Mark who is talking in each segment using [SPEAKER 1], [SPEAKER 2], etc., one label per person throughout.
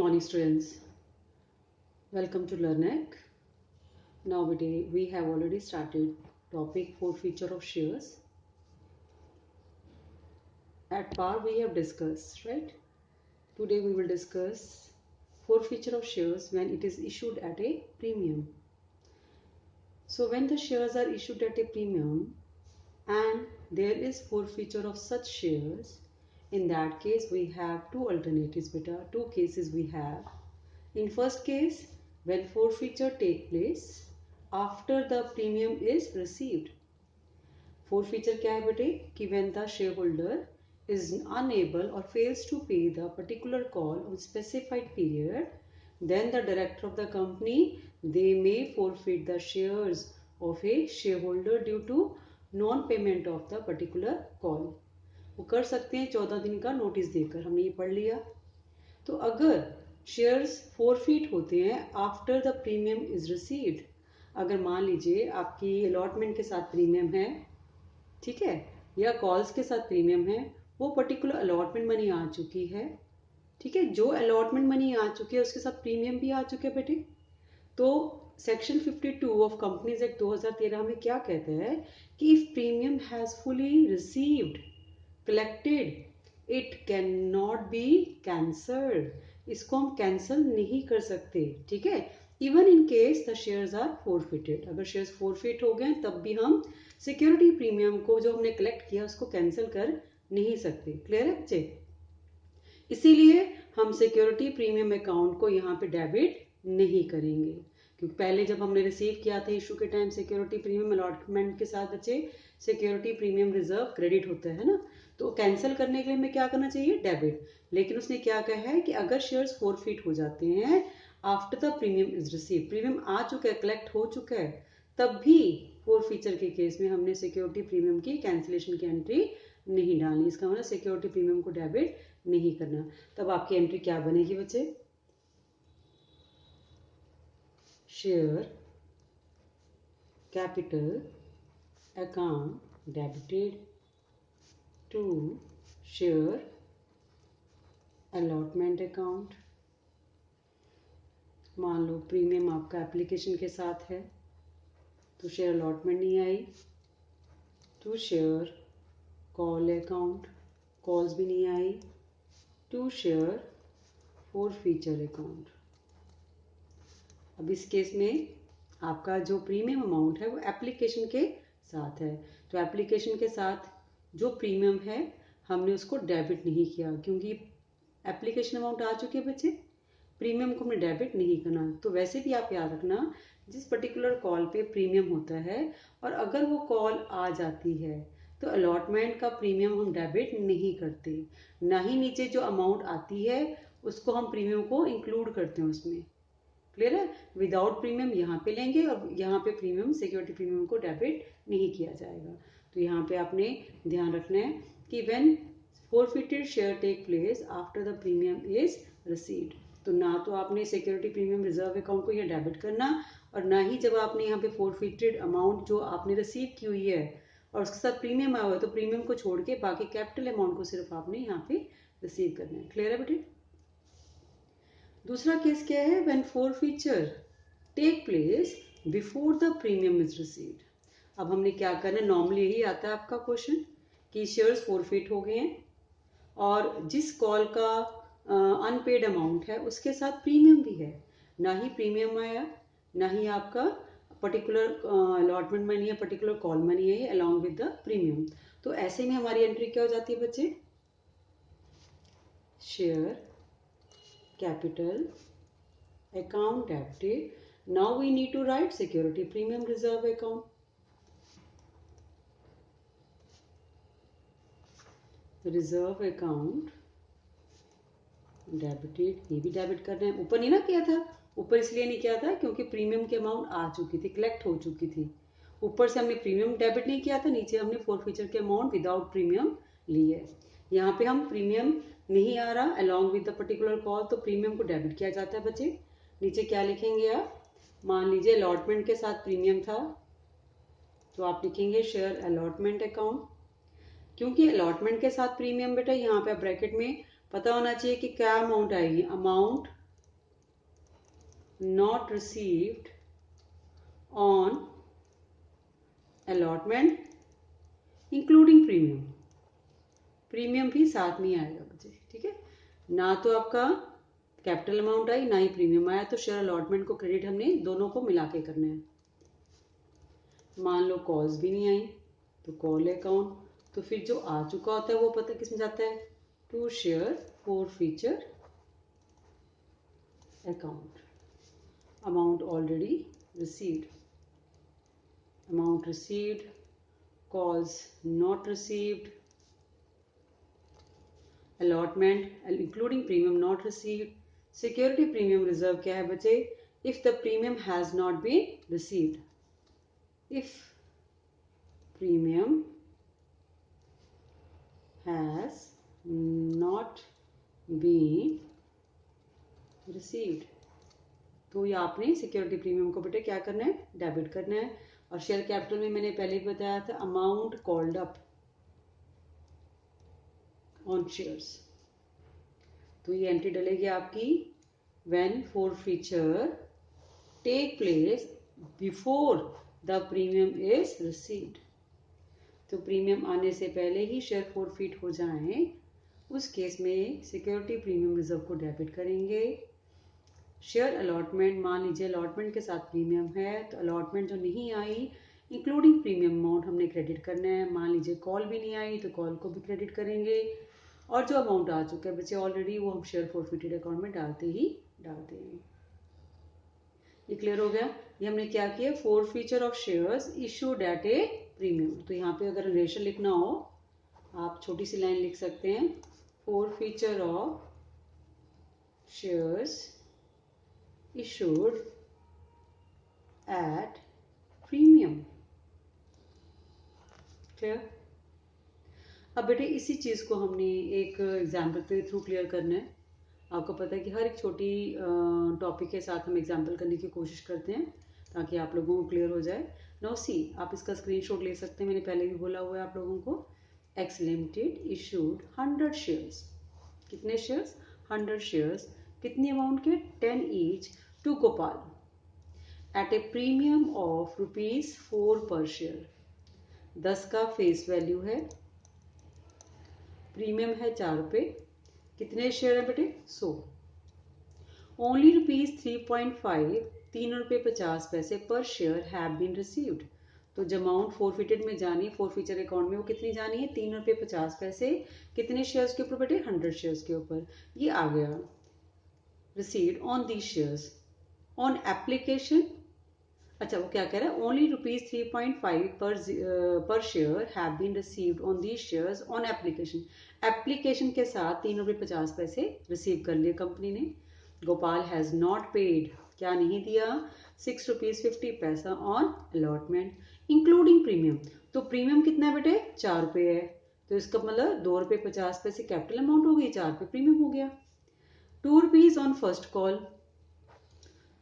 [SPEAKER 1] morning, students. Welcome to LearnEck. Nowadays, we have already started topic forfeiture of shares. At par, we have discussed, right? Today, we will discuss forfeiture of shares when it is issued at a premium. So, when the shares are issued at a premium and there is forfeiture of such shares, in that case, we have two alternatives, beta. Two cases we have. In first case, when forfeiture take place after the premium is received. Forfeiture क्या है बेटे कि when the shareholder is unable or fails to pay the particular call on specified period, then the director of the company they may forfeit the shares of a shareholder due to non-payment of the particular call. वो कर सकते हैं 14 दिन का notice देकर. हमने ये पढ़ लिया. तो अगर शेयर्स फोरफीट होते हैं after the premium is received, अगर मान लीजिए आपकी अलॉटमेंट के साथ प्रीमियम है, ठीक है, या कॉल्स के साथ प्रीमियम है, वो पर्टिकुलर अलॉटमेंट मनी आ चुकी है, ठीक है, जो अलॉटमेंट मनी आ चुकी है उसके साथ प्रीमियम भी आ चुके हैं बेटे. तो सेक्शन 52 ऑफ कंपनीज एक्ट 2013 में क्या कहता है कि if premium has fully received collected it can not be cancelled. इसको हम कैंसिल नहीं कर सकते, ठीक है, even in case the shares are forfeited. अगर शेयर्स फोरफिट हो गए तब भी हम सिक्योरिटी प्रीमियम को जो हमने कलेक्ट किया उसको कैंसिल कर नहीं सकते. क्लियर है बच्चे? इसीलिए हम सिक्योरिटी प्रीमियम अकाउंट को यहाँ पे डेबिट नहीं करेंगे, क्योंकि पहले जब हमने रिसीव किया था इशू के टाइम सिक्योरिटी प्रीमियम अलॉटमेंट के साथ बच्चे सिक्योरिटी प्रीमियम रिजर्व क्रेडिट होता है ना, तो कैंसिल करने के लिए हमें क्या करना चाहिए? डेबिट. लेकिन उसने क्या कहा है कि अगर शेयर्स फोरफिट हो जाते हैं after the premium is receive, premium आ चुका है, कलेक्ट हो चुका है, तब भी फोरफीचर के केस में हमने सिक्योरिटी प्रीमियम की कैंसिलेशन की एंट्री नहीं डालनी. इसका मतलब सिक्योरिटी प्रीमियम को डेबिट नहीं करना. तब आपकी एंट्री क्या बनेगी बच्चे? Share capital account debited to share allotment account. मान लो प्रीमियम आपका एप्लीकेशन के साथ है तो शेयर अलॉटमेंट नहीं आई. To share call account, calls भी नहीं आई. To share forfeiture account. अब इस केस में आपका जो प्रीमियम अमाउंट है वो एप्लीकेशन के साथ है, तो एप्लीकेशन के साथ जो प्रीमियम है हमने उसको डेबिट नहीं किया, क्योंकि एप्लीकेशन अमाउंट आ चुकी है बच्चे, प्रीमियम को हमने डेबिट नहीं करना. तो वैसे भी आप याद रखना, जिस पर्टिकुलर कॉल पे प्रीमियम होता है और अगर वो कॉल आ जाती है तो अलॉटमेंट का प्रीमियम हम डेबिट नहीं करते, ना ही नीचे जो अमाउंट आती है उसको हम प्रीमियम को इंक्लूड करते हैं उसमें. क्लियर है? विदाउट प्रीमियम यहाँ पे लेंगे और यहाँ पे प्रीमियम सिक्योरिटी प्रीमियम को डेबिट नहीं किया जाएगा. तो यहाँ पे आपने ध्यान रखना है कि when forfeited share take place after the premium is received, तो ना तो आपने सिक्योरिटी प्रीमियम रिजर्व अकाउंट को यहाँ डेबिट करना, और ना ही जब आपने यहाँ पे फोरफिटेड अमाउंट जो आपने रिसीव की हुई है और उसके साथ प्रीमियम आया हुआ है तो प्रीमियम को छोड़ के बाकी कैपिटल अमाउंट को सिर्फ आपने यहाँ पे रिसीव करना है. क्लियर है बेटे? दूसरा केस क्या है? When forfeiture take place before the premium is received. अब हमने क्या करना है, नॉर्मली यही आता है आपका क्वेश्चन कि शेयर्स फोरफिट हो गए हैं और जिस कॉल का अनपेड अमाउंट है उसके साथ प्रीमियम भी है, ना ही प्रीमियम आया ना ही आपका पर्टिकुलर अलॉटमेंट मनी या पर्टिकुलर कॉल मनी है अलॉन्ग विद द प्रीमियम. तो ऐसे में हमारी एंट्री क्या हो जाती है बच्चे? Share capital account debited. Now we need to write security premium reserve account. Reserve account debited, ये भी डेबिट करना है. ऊपर नहीं ना किया था, ऊपर इसलिए नहीं किया था क्योंकि प्रीमियम की अमाउंट आ चुकी थी, कलेक्ट हो चुकी थी. ऊपर से हमने प्रीमियम डेबिट नहीं किया था, नीचे हमने फोरफीचर के अमाउंट विदाउट प्रीमियम ली है. यहाँ पे हम प्रीमियम नहीं आ रहा along with the particular call, तो प्रीमियम को डेबिट किया जाता है बच्चे. नीचे क्या लिखेंगे आप? मान लीजिए अलॉटमेंट के साथ प्रीमियम था तो आप लिखेंगे शेयर अलॉटमेंट अकाउंट. क्योंकि अलॉटमेंट के साथ प्रीमियम बेटा यहाँ पे ब्रैकेट में पता होना चाहिए कि क्या अमाउंट आएगी. Amount not received on allotment including premium. Premium भी साथ में आएगा बच्चे, ठीक है। ना तो आपका कैपिटल अमाउंट आई, ना ही प्रीमियम आया, तो शेयर अलॉटमेंट को क्रेडिट हमने दोनों को मिला के करना है। मान लो कॉल्स भी नहीं आई तो कॉल अकाउंट, तो फिर जो आ चुका होता है वो पता किस में जाता है, to share forfeiture account. Amount already received, amount received, calls not received, allotment including premium not received. Security premium reserve क्या है बच्चे, if the premium has not been received, if premium has not been received, तो ये आपने security premium को बेटे क्या करना है, डेबिट करना है। और शेयर कैपिटल में मैंने पहले ही बताया था, amount called up on shares, तो ये एंट्री डलेगी आपकी when forfeiture take place before the premium is received. तो प्रीमियम आने से पहले ही शेयर फोरफीट हो जाएं, उस केस में सिक्योरिटी प्रीमियम रिजर्व को डेबिट करेंगे। शेयर अलॉटमेंट, मान लीजिए अलॉटमेंट के साथ प्रीमियम है, तो अलॉटमेंट जो नहीं आई इंक्लूडिंग प्रीमियम अमाउंट हमने क्रेडिट करना है। मान लीजिए कॉल भी नहीं आई तो कॉल को भी क्रेडिट करेंगे, और जो अमाउंट आ चुका है बच्चे ऑलरेडी, वो हम शेयर फोरफिटेड अकाउंट में डालते हैं। ये क्लियर हो गया। ये हमने क्या किया, forfeiture of shares issued at a premium. तो यहाँ पे अगर नरेशन लिखना हो, आप छोटी सी लाइन लिख सकते हैं, forfeiture of shares issued at premium. Clear. अब बेटे इसी चीज को हमने एक एग्जाम्पल के थ्रू क्लियर करना है। आपको पता है कि हर एक छोटी टॉपिक के साथ हम एग्जाम्पल करने की कोशिश करते हैं ताकि आप लोगों को क्लियर हो जाए। नाउ सी, आप इसका स्क्रीनशॉट ले सकते हैं, मैंने पहले भी बोला हुआ है आप लोगों को। एक्स लिमिटेड इशूड 100 शेयर्स, कितने शेयर्स, 100 शेयर्स, कितनी अमाउंट के, 10 each, to Gopal at a premium of ₹4 per share. 10 का फेस वैल्यू है, प्रीमियम है ₹4, कितने शेयर है बेटे, 100। ओनली ₹3.5, ₹3.50 पर शेयर हैव बीन रिसीव्ड। तो जो अमाउंट फोरफिटेड में जानी है, फोरफीचर अकाउंट में, वो कितनी जानी है, ₹3.50। कितने शेयर्स के ऊपर बेटे, 100 शेयर्स के ऊपर। ये आ गया, received on the shares on application. अच्छा, वो क्या कह रहा है, only ₹3.5 per share have been received on the shares on application. Application के साथ ₹3.50 रिसीव कर लिए कंपनी ने। गोपाल हैज नॉट पेड, क्या नहीं दिया, ₹6.50 ऑन अलॉटमेंट इंक्लूडिंग प्रीमियम। तो प्रीमियम कितना है बेटे, ₹4 है, तो इसका मतलब ₹2.50 कैपिटल अमाउंट हो गई, ₹4 प्रीमियम हो गया। ₹2 on first call,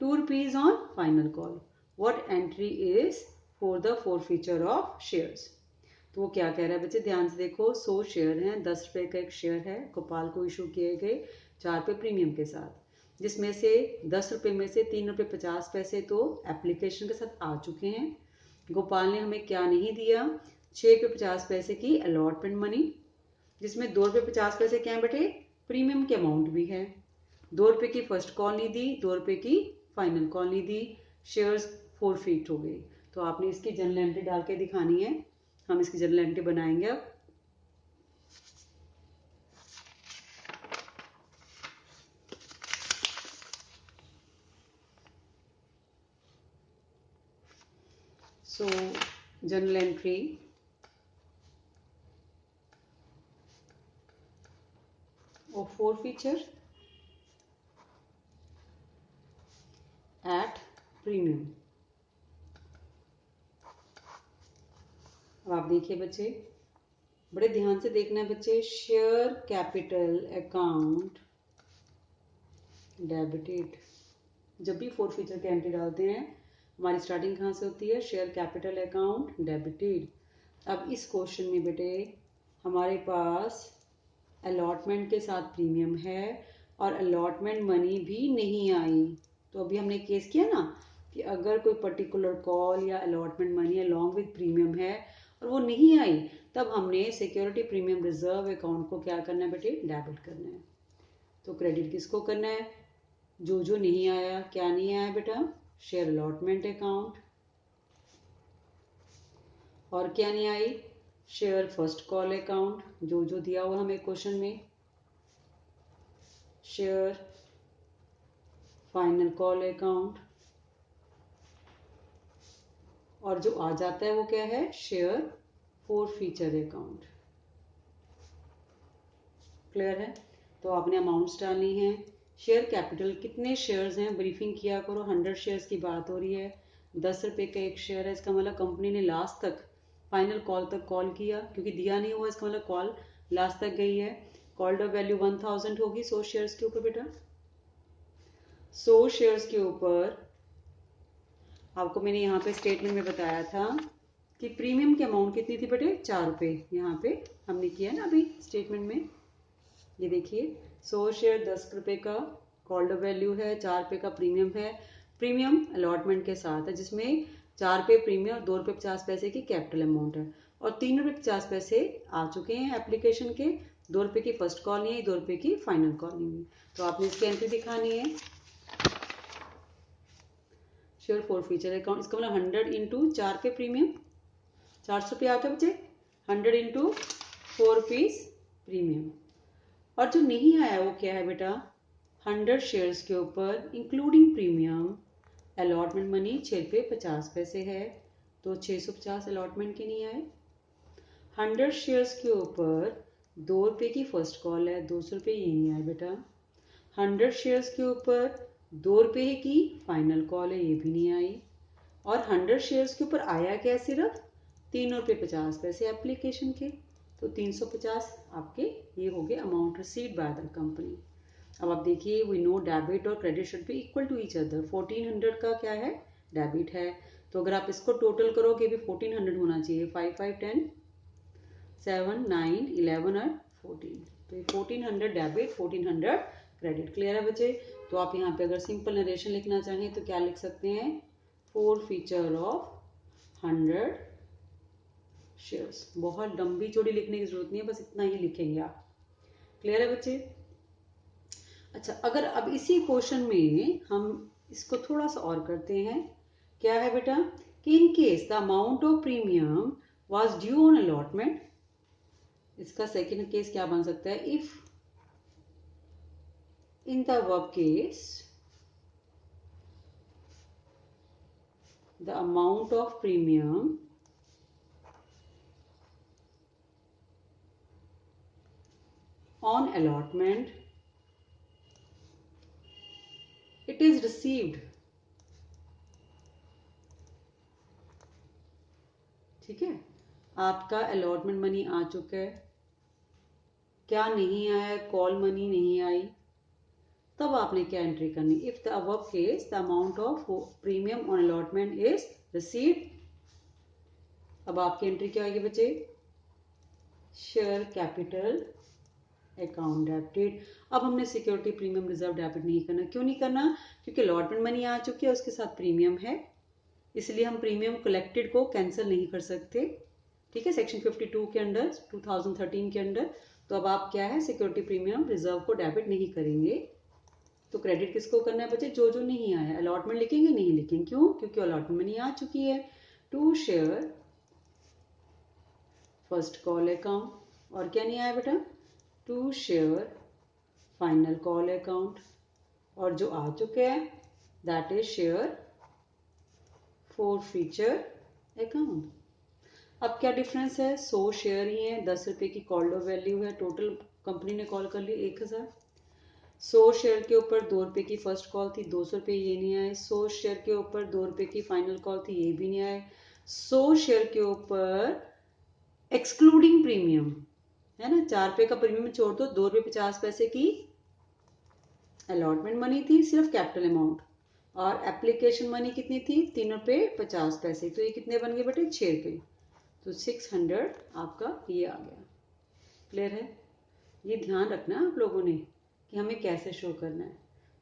[SPEAKER 1] ₹2 on final call. What entry is for the forfeiture of shares? तो वो क्या कह रहा है बच्चे, ध्यान से देखो, 100 शेयर हैं, ₹10 का एक शेयर है, गोपाल को इशू किए गए ₹4 प्रीमियम के साथ, जिसमें से ₹10 में से ₹3.50 तो एप्लीकेशन के साथ आ चुके हैं। गोपाल ने हमें क्या नहीं दिया, ₹6.50 की अलॉटमेंट मनी, जिसमें ₹2.50 क्या है बेटे, प्रीमियम के अमाउंट भी है। ₹2 की फर्स्ट कॉल नहीं दी, ₹2 की फाइनल कॉल नहीं दी, शेयर्स फोरफीट हो गई। तो आपने इसकी जर्नल एंट्री डाल के दिखानी है, हम इसकी जर्नल एंट्री बनाएंगे अब। So journal entry of forfeiture at premium. अब आप देखिए बच्चे, बड़े ध्यान से देखना है बच्चे, शेयर कैपिटल अकाउंट डेबिटेड। जब भी फोरफीचर की एंट्री डालते हैं, हमारी स्टार्टिंग कहाँ से होती है, शेयर कैपिटल अकाउंट डेबिटेड। अब इस क्वेश्चन में बेटे हमारे पास अलॉटमेंट के साथ प्रीमियम है और अलॉटमेंट मनी भी नहीं आई, तो अभी हमने केस किया ना कि अगर कोई पर्टिकुलर कॉल या allotment money along with premium है और वो नहीं आई, तब हमने सिक्योरिटी प्रीमियम रिजर्व अकाउंट को क्या करना है बेटे, डेबिट करना है। तो क्रेडिट किसको करना है, जो नहीं आया, क्या नहीं आया बेटा, शेयर अलॉटमेंट अकाउंट, और क्या नहीं आई, शेयर फर्स्ट कॉल अकाउंट, जो दिया हुआ हमें क्वेश्चन में, शेयर फाइनल कॉल अकाउंट, और जो आ जाता है वो क्या है, शेयर फोरफीचर अकाउंट। क्लियर है। तो आपने अमाउंट्स डालनी है। शेयर कैपिटल कितने शेयर्स हैं, ब्रीफिंग किया करो। 100 शेयर्स की बात हो रही है, 10 रुपए का एक शेयर है, इसका मतलब कंपनी ने लास्ट तक फाइनल कॉल तक कॉल किया, क्योंकि दिया नहीं हुआ इसका मतलब कॉल लास्ट तक गई है। कॉल्ड अप वैल्यू 1000 होगी 100 शेयर्स के ऊपर बेटा। 100 शेयर्स के ऊपर आपको मैंने यहाँ पे स्टेटमेंट में बताया था कि प्रीमियम की अमाउंट कितनी थी बेटे, 4 रुपए। यहाँ पे हमने किया ना अभी स्टेटमेंट में, ये देखिए 100 शेयर 10 रुपए का कॉल्ड वैल्यू है, 4 रुपए का प्रीमियम है। प्रीमियम अलॉटमेंट के साथ है, जिसमें 4 रुपए प्रीमियम और 2 रुपए 50 पैसे की कैपिटल अमाउंट है, और 3 रुपए 50 पैसे आ चुके हैं एप्लीकेशन के। 2 रुपए की फर्स्ट कॉल नहीं है, 2 रुपए की फाइनल कॉल नहीं हुई, तो आपने इसकी एंट्री दिखानी है। शेयर फोरफीचर अकाउंट, इसका मतलब 100 इंटू 4 पे प्रीमियम, 400 रुपये आ गया बच्चे, 100 इंटू 4 रुपीज प्रीमियम। और जो नहीं आया वो क्या है बेटा, 100 शेयर्स के ऊपर इंक्लूडिंग प्रीमियम अलॉटमेंट मनी 6 रुपये 50 पैसे है, तो 650 अलॉटमेंट के नहीं आए। 100 शेयर्स के ऊपर 2 रुपये की फर्स्ट कॉल है, 200 रुपये ये नहीं आए बेटा। 100 शेयर्स के ऊपर 2 रुपये की फाइनल कॉल है, ये भी नहीं आई। और 100 शेयर्स के ऊपर आया क्या, सिर्फ 3 रुपये 50 पैसे एप्लीकेशन के, तो 350 आपके ये हो गए amount received by the company. अब आप देखिए, वी नो डेबिट और credit should be equal to each other. 1400 का क्या है, डेबिट है, तो अगर आप इसको टोटल करोगे भी 1400 होना चाहिए। 5 5 10 7 9 11 और 14, तो ये 1400 डेबिट 1400 क्रेडिट। क्लियर है बच्चे। तो आप यहाँ पे अगर सिंपल नरेशन लिखना चाहें तो क्या लिख सकते हैं, फोरफीचर ऑफ 100 शेयर्स। बहुत लंबी चौड़ी लिखने की जरूरत नहीं है, बस इतना ही लिखेंगे आप। क्लियर है बच्चे। अच्छा, अगर अब इसी क्वेश्चन में हम इसको थोड़ा सा और करते हैं, क्या है बेटा, कि इन case the amount of premium was due on allotment, इसका सेकेंड केस क्या बन सकता है, if in the verb case the amount of premium on allotment it is received, ठीक है, आपका अलॉटमेंट मनी आ चुका है, क्या नहीं आया, कॉल मनी नहीं आई, तब आपने क्या एंट्री करनी, if the above case the amount of premium on allotment is received. अब आपकी एंट्री क्या आएगी बच्चे, शेयर कैपिटल अकाउंट डेबिटेड। अब हमने सिक्योरिटी प्रीमियम रिजर्व डेबिट नहीं करना, क्यों नहीं करना, क्योंकि अलॉटमेंट मनी आ चुकी है, उसके साथ प्रीमियम है, इसलिए हम प्रीमियम कलेक्टेड को कैंसिल नहीं कर सकते, ठीक है, सेक्शन 52 के अंडर 2013 के अंडर। तो अब आप क्या है, सिक्योरिटी प्रीमियम रिजर्व को डेबिट नहीं करेंगे। तो क्रेडिट किसको करना है बच्चे, जो नहीं आया, अलॉटमेंट लिखेंगे नहीं लिखेंगे, क्यों, क्योंकि अलॉटमेंट मनी आ चुकी है। To share first call account, और क्या नहीं आया बेटा, to share final call account, और जो आ चुके हैं that is share forfeiture account. अब क्या डिफरेंस है, 100 शेयर ही है, 10 रुपए की कॉल्ड वैल्यू है, टोटल कंपनी ने कॉल कर ली 1000। 100 शेयर के ऊपर 2 रुपए की फर्स्ट कॉल थी, 200 रुपये ये नहीं आए। 100 शेयर के ऊपर 2 रुपए की फाइनल कॉल थी, ये भी नहीं आए। 100 शेयर के ऊपर एक्सक्लूडिंग प्रीमियम है ना, 4 रुपए का प्रीमियम छोड़ दो, 2 रुपये 50 पैसे की अलॉटमेंट मनी थी, सिर्फ कैपिटल अमाउंट, और एप्लीकेशन मनी कितनी थी, 3 रुपये 50 पैसे, तो ये कितने बन गए बेटे, 6 रुपये, तो 600 आपका ये आ गया। क्लियर है। ये ध्यान रखना आप लोगों ने कि हमें कैसे शो करना है।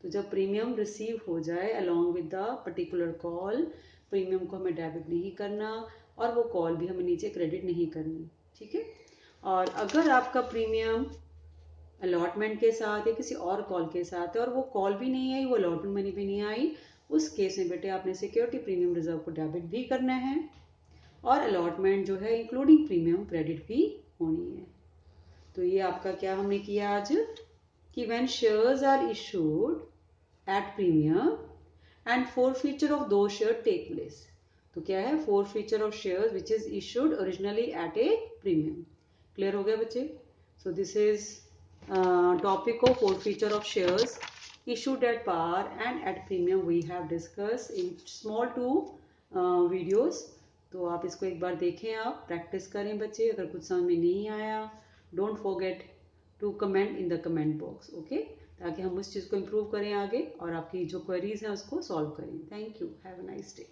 [SPEAKER 1] तो जब प्रीमियम रिसीव हो जाए along with the particular call, premium को हमें डेबिट नहीं करना और वो कॉल भी हमें नीचे क्रेडिट नहीं करनी, ठीक है। और अगर आपका प्रीमियम अलॉटमेंट के साथ या किसी और कॉल के साथ है और वो कॉल भी नहीं आई, वो अलॉटमेंट मनी भी नहीं आई, उस केस में बेटे आपने सिक्योरिटी प्रीमियम रिजर्व को डेबिट भी करना है और अलॉटमेंट जो है इंक्लूडिंग प्रीमियम क्रेडिट भी होनी है। तो ये आपका क्या हमने किया आज कि when shares are issued at premium and forfeiture of the share take place. तो क्या है, forfeiture of shares which is issued originally at a premium. Clear हो गया बच्चे? So this is topic of forfeiture of shares issued at par and at premium we have discussed in small two videos। तो आप इसको एक बार देखें, आप practice करें बच्चे। अगर कुछ समझ में नहीं आया, don't forget to comment in the comment box, okay, ताकि हम उस चीज़ को इम्प्रूव करें आगे और आपकी जो क्वेरीज हैं उसको सॉल्व करें। Thank you, have a nice day.